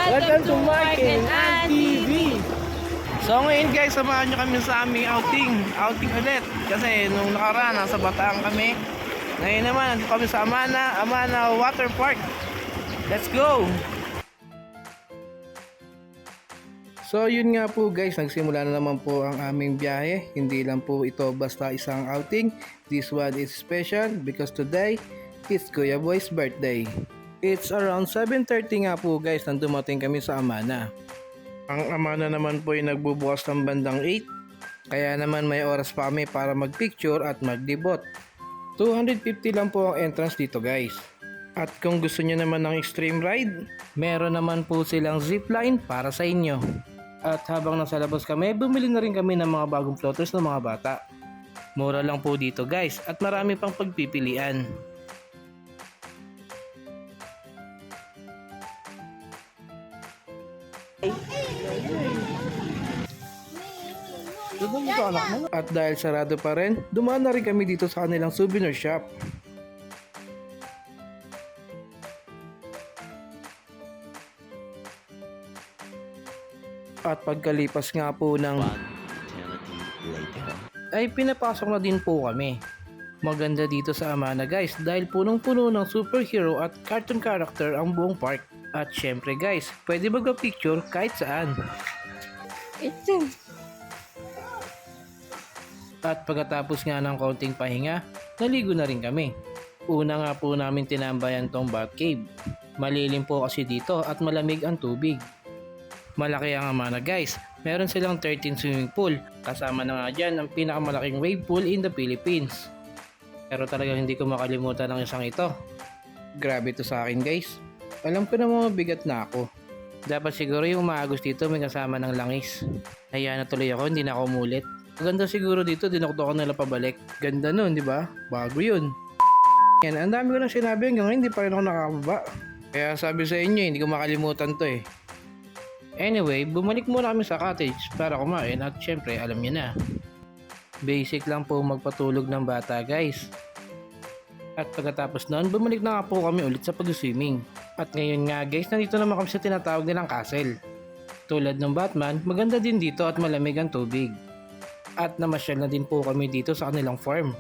Welcome to Mark and TV. So ngayon guys, samahan nyo kami sa aming outing ulit. Kasi nung nakaraan, nasa Bataan kami. Ngayon naman, nandito kami sa Amana Water Park. Let's go! So yun nga po guys, nagsimula na naman po ang aming biyahe. Hindi lang po ito basta isang outing. This one is special because today it's Kuya Boy's birthday. It's around 7:30 nga po guys nang dumating kami sa Amana. Ang Amana naman po ay nagbubukas ng bandang 8. Kaya naman may oras pa kami para magpicture at magdibot. 250 lang po ang entrance dito guys. At kung gusto nyo naman ng extreme ride, meron naman po silang zipline para sa inyo. At habang nasa labas kami, bumili na rin kami ng mga bagong floaters ng mga bata. Mura lang po dito guys at marami pang pagpipilian. At dahil sarado pa rin, dumaan na rin kami dito sa kanilang souvenir shop. At pagkalipas nga po ng ay pinapasok na din po kami. Maganda dito sa Amana guys dahil punong-puno ng superhero at cartoon character ang buong park. At syempre guys, pwede magpa-picture kahit saan. At pagkatapos nga ng kaunting pahinga, naligo na rin kami. Una nga po namin tinambayan tong bath cave. Malilim po kasi dito at malamig ang tubig. Malaki ang Amana guys. Meron silang 13 swimming pool. Kasama na nga dyan ang pinakamalaking wave pool in the Philippines. Pero talagang hindi ko makalimutan ang isang ito. Grabe to sa akin guys. Alam ko na mga bigat na ako. Dapat siguro yung maagos dito may kasama ng langis. Hayaan na tuloy ako, hindi na ako umulit. Maganda siguro dito, dinukto ko nila pabalik. Ganda nun, di ba? Bago yun. Yan, ang dami ko nang sinabi hanggang ngayon, hindi pa rin ako nakakababa. Kaya sabi sa inyo, hindi ko makalimutan to eh. Anyway, bumalik muna kami sa cottage para kumain at syempre, alam niyo na. Basic lang po magpatulog ng bata guys. At pagkatapos noon, bumalik na nga po kami ulit sa pag-swimming. At ngayon nga guys, nandito naman kami sa tinatawag nilang castle. Tulad ng Batman, maganda din dito at malamig ang tubig. At namasyal na din po kami dito sa kanilang farm.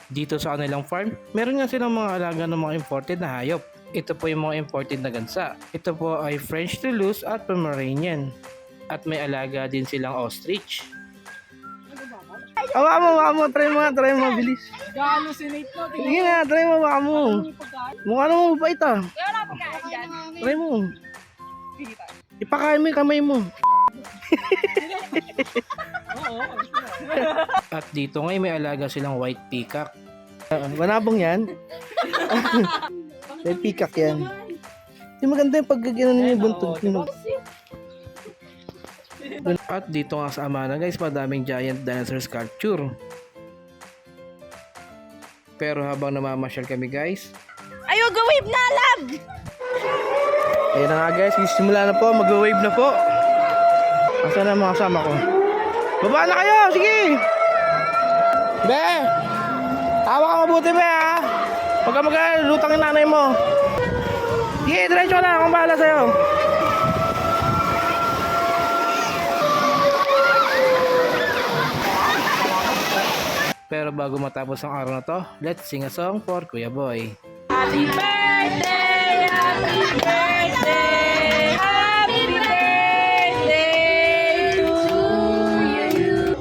Dito sa kanilang farm, meron nga silang mga alaga ng mga imported na hayop. Ito po yung mga imported na gansa. Ito po ay French Toulouse at Pomeranian. At may alaga din silang ostrich. Hawa mo, try mo, bilis. Ga-hallucinate mo. Sige na, try mo, baka mo. Mukha naman mabait ah. Try mo. Ipakain mo yung kamay mo. At dito ngayon may alaga silang white peacock. Manabong yan. White peacock yan. Di maganda yung pagkagano niya yung buntog. At dito nga sa Amana guys, madaming giant dinosaur sculpture. Pero habang namamasyal kami guys, Ayaw, gawin na lag! ayun na nga guys, simula na po, mag-wave na po. Asa na mga kasama ko? Baba na kayo, sige! Be! Tawa ka mabuti be ha! Huwag ka mag-lutang yung nanay mo. Sige, diretso ka na, akong bahala sa'yo. Pero bago matapos ang araw na to, let's sing a song for Kuya Boy. Happy birthday! Happy birthday! Happy birthday to you!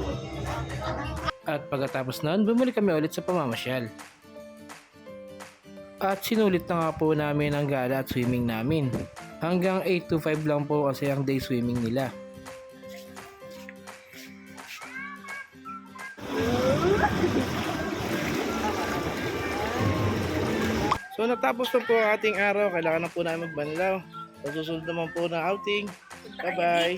At pagkatapos nun, bumalik kami ulit sa pamamasyal. At sinulit na nga po namin ang gala at swimming namin. Hanggang 8 to 5 lang po kasi ang day swimming nila. So natapos na po ang ating araw, kailangan na po namin magbanlaw. Sa susunod naman po na outing. Bye bye!